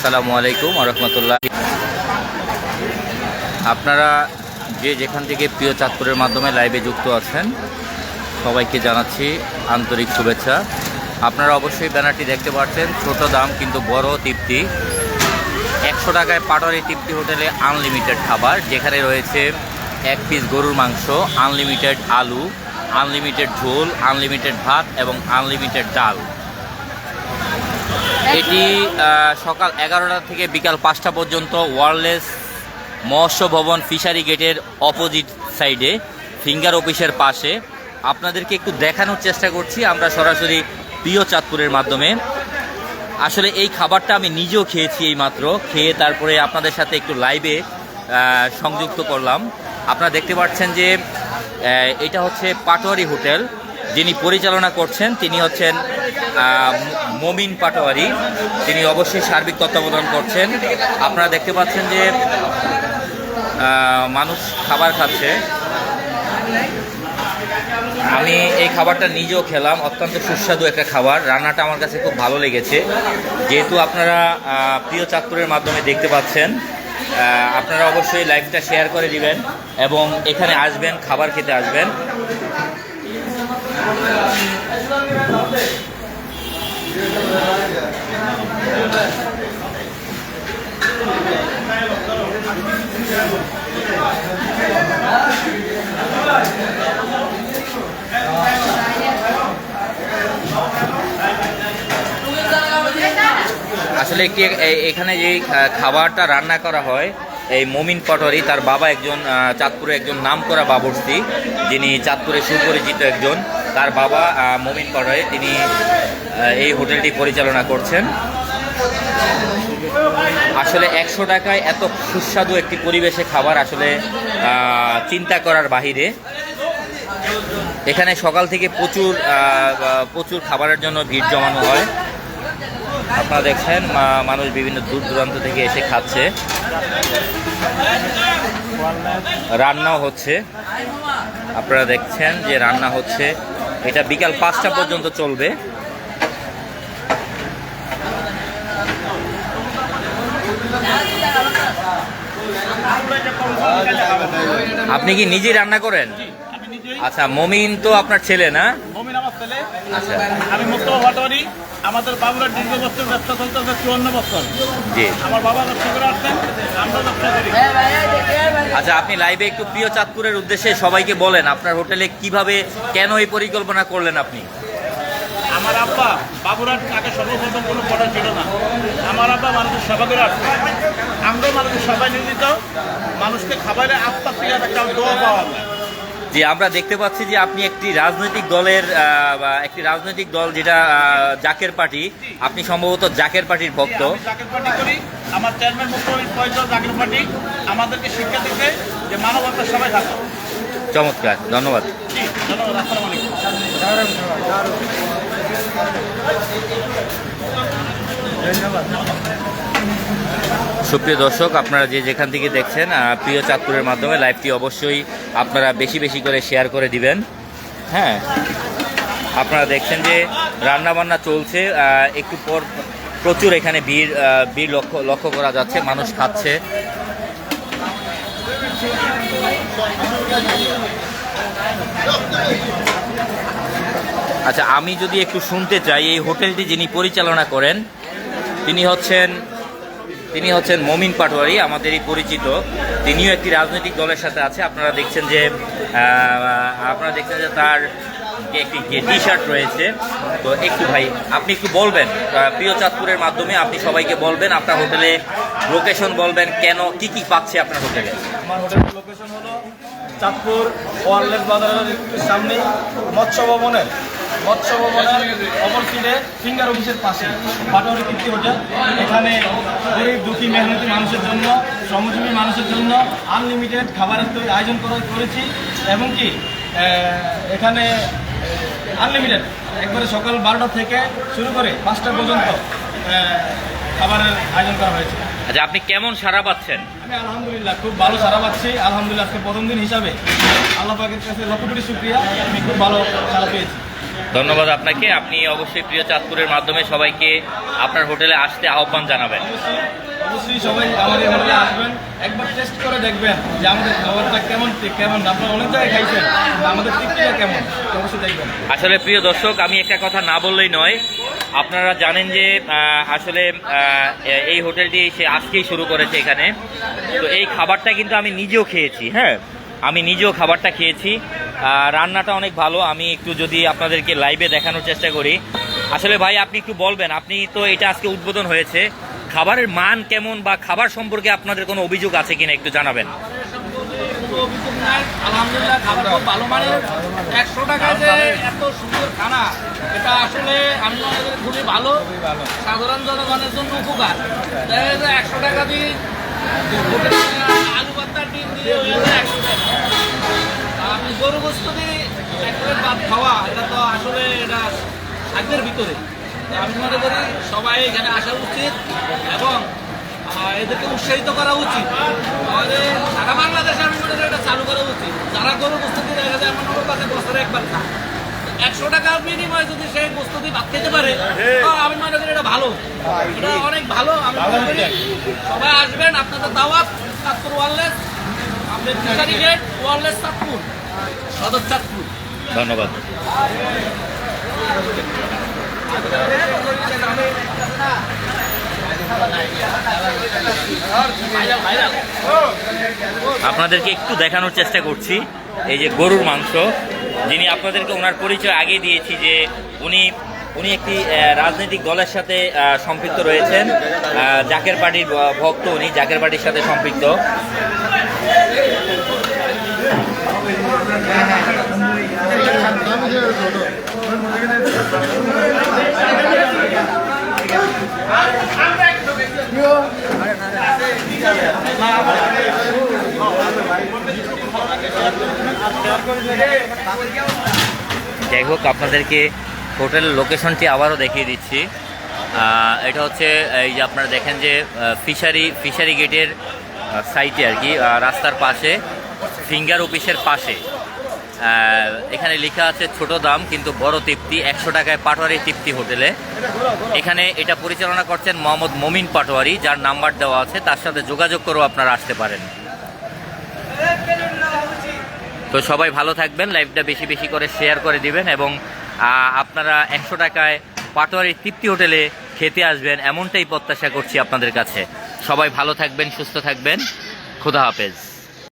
আসসালামু আলাইকুম ওয়া রাহমাতুল্লাহ। আপনারা যে যেখান থেকে প্রিয় চাঁদপুরের মাধ্যমে লাইভে যুক্ত আছেন সবাইকে জানাচ্ছি আন্তরিক শুভেচ্ছা। আপনারা অবশ্যই ব্যানারটি দেখতে পাচ্ছেন, ছোট দাম কিন্তু বড় তৃপ্তি। 100 টাকায় পাটোয়ারি তৃপ্তি হোটেলে আনলিমিটেড খাবার, যেখানে রয়েছে 1 পিস গরুর মাংস, আনলিমিটেড আলু, আনলিমিটেড ঝোল, আনলিমিটেড ভাত এবং আনলিমিটেড ডাল। এটি সকাল 11টা থেকে বিকাল 5টা পর্যন্ত ওয়ারলেস মৎস্য ভবন ফিশারি গেটের অপোজিট সাইডে ফিঙ্গার অফিসের পাশে। আপনাদেরকে একটু দেখানোর চেষ্টা করছি আমরা সরাসরি প্রিয় চাঁদপুরের মাধ্যমে। আসলে এই খাবারটা আমি নিজেও খেয়েছি, এই মাত্র খেয়ে তারপরে আপনাদের সাথে একটু লাইভে সংযুক্ত করলাম। আপনারা দেখতে পাচ্ছেন যে এটা হচ্ছে পাটোয়ারি হোটেল। যিনি পরিচালনা করছেন তিনি হচ্ছেন মমিন পাটোয়ারি, তিনি অবশ্যই সার্বিক তত্ত্বাবধান করছেন। আপনারা দেখতে পাচ্ছেন যে মানুষ খাবার খাচ্ছে। আমি এই খাবারটা নিজেও খেলাম, অত্যন্ত সুস্বাদু একটা খাবার। রান্নাটা আমার কাছে খুব ভালো লেগেছে। যেহেতু আপনারা প্রিয় চাঁদপুরের মাধ্যমে দেখতে পাচ্ছেন, আপনারা অবশ্যই লাইভটা শেয়ার করে দিবেন এবং এখানে আসবেন, খাবার খেতে আসবেন। আসলে কি এখানে যে খাবারটা রান্না করা হয়, এই মমিন পাটোয়ারি, তার বাবা একজন চাঁদপুরে একজন নামকরা বাবুর্চি, যিনি চাঁদপুরে সুপরিচিত একজন। তার বাবা মমিন পাটোয়ারি, তিনি এই হোটেলটি পরিচালনা করছেন। আসলে 100 টাকায় এত সুস্বাদু একটি পরিবেশে খাবার আসলে চিন্তা করার বাহিরে। এখানে সকাল থেকে প্রচুর খাবারের জন্য ভিড় জমানো হয়। আপনারা দেখছেন মানুষ বিভিন্ন দূর দূরান্ত থেকে এসে খাচ্ছে, রান্নাও হচ্ছে। আপনারা দেখছেন যে রান্না হচ্ছে, এটা বিকাল 5টা পর্যন্ত চলবে। আপনি কি নিজেই রান্না করেন? আচ্ছা, মমিন তো আপনার ছেলে না? মমিন আমার ছেলে। আচ্ছা, আমি মুস্তফা পাটোয়ারি। আমাদের বাবুরার দীর্ঘ বছর ব্যবসা চলতেছে 54 বছর। জি, আমার বাবা ব্যবসা করে আসছেন, আমরা ব্যবসা করি। আচ্ছা, আপনি লাইভে একটু প্রিয় চাঁদপুরের উদ্দেশ্যে সবাইকে বলেন আপনার হোটেলে কিভাবে, কেন এই পরিকল্পনা করলেন আপনি? আমার আব্বা বাবুরাট আগে সর্বপ্রথম কোনো পড়া ছিল না। আমার আব্বা মানুষের সেবা করে আসছে। আমরাও মানুষের সেবায় নিয়োজিত, মানুষকে খাবারের আত্মা থেকে একটা দোয়া পাওয়া যায়। যে আমরা দেখতে পাচ্ছি যে আপনি একটি রাজনৈতিক দল যেটা জাকের পার্টি, আপনি সম্ভবত জাকের পার্টির ভক্ত। জাকের পার্টি করি, আমার চেয়ারম্যান মুখ্যমন্ত্রী ফয়জল জাকের পার্টি আমাদেরকে শিক্ষা দিতে যে মানবতার সবাই থাকে। চমৎকার, ধন্যবাদ। জি, ধন্যবাদ। আসসালামু আলাইকুম। সুপ্রিয় দর্শক, আপনারা যে যেখান থেকে দেখছেন প্রিয় চাঁদপুরের মাধ্যমে লাইভটি অবশ্যই আপনারা বেশি বেশি করে শেয়ার করে দিবেন। হ্যাঁ, আপনারা দেখছেন যে রান্নাবান্না চলছে, একটু পর প্রচুর এখানে ভিড় লক্ষ্য করা যাচ্ছে, মানুষ খাচ্ছে। আচ্ছা, আমি যদি একটু শুনতে চাই, এই হোটেলটি যিনি পরিচালনা করেন তিনি হচ্ছেন মমিন পাটোয়ারি, আমাদেরই পরিচিত। তিনিও একটি রাজনৈতিক দলের সাথে আছে। আপনারা দেখছেন যে তার যে একটি টি শার্ট রয়েছে। তো একটু ভাই, আপনি একটু বলবেন প্রিয় চাঁদপুরের মাধ্যমে, আপনি সবাইকে বলবেন আপনার হোটেলে লোকেশন বলবেন, কেন কি কি পাচ্ছে আপনার হোটেলে। আমার হোটেলের লোকেশন হলো চাঁদপুর ওয়ারলেস বাজারের সামনে মৎস্য ভবনের অপরসাইডে ফিঙ্গার অফিসের পাশে পাটোয়ারি তৃপ্তি হোটেল। এখানে গরিব দুঃখী মেহনতি মানুষের জন্য, শ্রমজীবী মানুষের জন্য আনলিমিটেড খাবারের আয়োজন করেছি এবং কি এখানে আনলিমিটেড একবারে সকাল 12টা থেকে শুরু করে 5টা পর্যন্ত খাবারের আয়োজন করা হয়েছে। আচ্ছা, আপনি কেমন সাড়া পাচ্ছেন? আমি আলহামদুলিল্লাহ খুব ভালো সাড়া পাচ্ছি। আলহামদুলিল্লাহ আজকে প্রথম দিন হিসাবে আল্লাহ পাকের কাছে লক্ষ কোটি শুকরিয়া, আমি খুব ভালো সাড়া পেয়েছি। ধন্যবাদ আপনাকে। আপনি অবশ্যই প্রিয় চাঁদপুরের মাধ্যমে সবাইকে আপনার হোটেলে আসতে আহ্বান জানাবেন। অবশ্যই সবাই আমাদের হোটেলে আসবেন, একবার টেস্ট করে দেখবেন যে আমাদের খাবারটা কেমন কেমন। আপনারা অনেক জায়গায় খাইছেন, আমাদের তৃপ্তিটা কেমন অবশ্যই দেখবেন। আসলে প্রিয় দর্শক, আমি একটা কথা না বললেই নয়। আপনারা জানেন যে আসলে এই হোটেলটি সে আজকেই শুরু করেছে এখানে। তো এই খাবারটা কিন্তু আমি নিজেও খেয়েছি, হ্যাঁ আমি নিজেও খাবারটা খেয়েছি। রান্নাটা অনেক ভালো। আমি একটু যদি আপনাদেরকে লাইভে দেখানোর চেষ্টা করি। আসলে ভাই আপনি একটু বলবেন, আপনি তো এটা আজকে উদ্বোধন হয়েছে, খাবারের মান কেমন বা খাবার সম্পর্কে আপনাদের কোনো অভিযোগ আছে কিনা একটু জানাবেন। অভিযোগ নাই, আলহামদুলিল্লাহ খাবার খুব ভালো মানের। 100 টাকায় যে এত সুন্দর খানা, এটা আসলে আমি মনে করি খুবই ভালো, সাধারণ জনগণের জন্য উপকার। দেখা যায় 100 টাকা দিয়ে আলু ভর্তা ডিম দিয়ে হয়ে যায় 100 টাকা। আমি গরু গোস্ত দিয়ে এক প্লেট ভাত খাওয়া, এটা তো আসলে এটা সাধ্যের ভিতরে। তো আমি মনে করি সবাই এখানে আসা উচিত এবং এদেরকে উৎসাহিত করা উচিত। আমাদের সারা বাংলাদেশে আমি মনে করি এটা চালু করা উচিত। যারা গরু প্রস্তুতি দেখা যায় এমন লোক আছে বছরে একবার খায়, 100 টাকার বিনিময়ে যদি সেই প্রস্তুতি ভাত খেতে পারে, তো আমি মনে করি এটা ভালো, এটা অনেক ভালো। আমি মনে করি সবাই আসবেন, আপনাদের দাওয়াত চাঁদপুর ওয়ারলেস, আমাদের ফিশারি গেট ওয়ারলেস চাঁদপুর, সদর চাঁদপুর। ধন্যবাদ। আপনাদেরকে একটু দেখানোর চেষ্টা করছি এই যে গরুর মাংস, যিনি আপনাদেরকে ওনার পরিচয় আগে দিয়েছি যে উনি একটি রাজনৈতিক দলের সাথে সম্পৃক্ত রয়েছেন। জাকের পার্টির ভক্ত, উনি জাকের পার্টির সাথে সম্পৃক্ত। যাই হোক, আপনাদেরকে হোটেলের লোকেশনটি আবারও দেখিয়ে দিচ্ছি। এটা হচ্ছে এই যে আপনারা দেখেন যে ফিশারি গেটের সাইটে আর কি, রাস্তার পাশে ফিঙ্গার অফিসের পাশে এখানে লেখা আছে ছোট দাম কিন্তু বড় তৃপ্তি, 100 টাকায় পাটোয়ারি তৃপ্তি হোটেলে। এখানে এটা পরিচালনা করছেন মোহাম্মদ মমিন পাটোয়ারি, যার নাম্বার দেওয়া আছে, তার সাথে যোগাযোগ করেও আপনারা আসতে পারেন। তো সবাই ভালো থাকবেন, লাইভটা বেশি বেশি করে শেয়ার করে দিবেন এবং আপনারা 100 টাকায় পাটোয়ারি তৃপ্তি হোটেলে খেতে আসবেন এমনটাই প্রত্যাশা করছি আপনাদের কাছে। সবাই ভালো থাকবেন, সুস্থ থাকবেন, খোদা হাফেজ।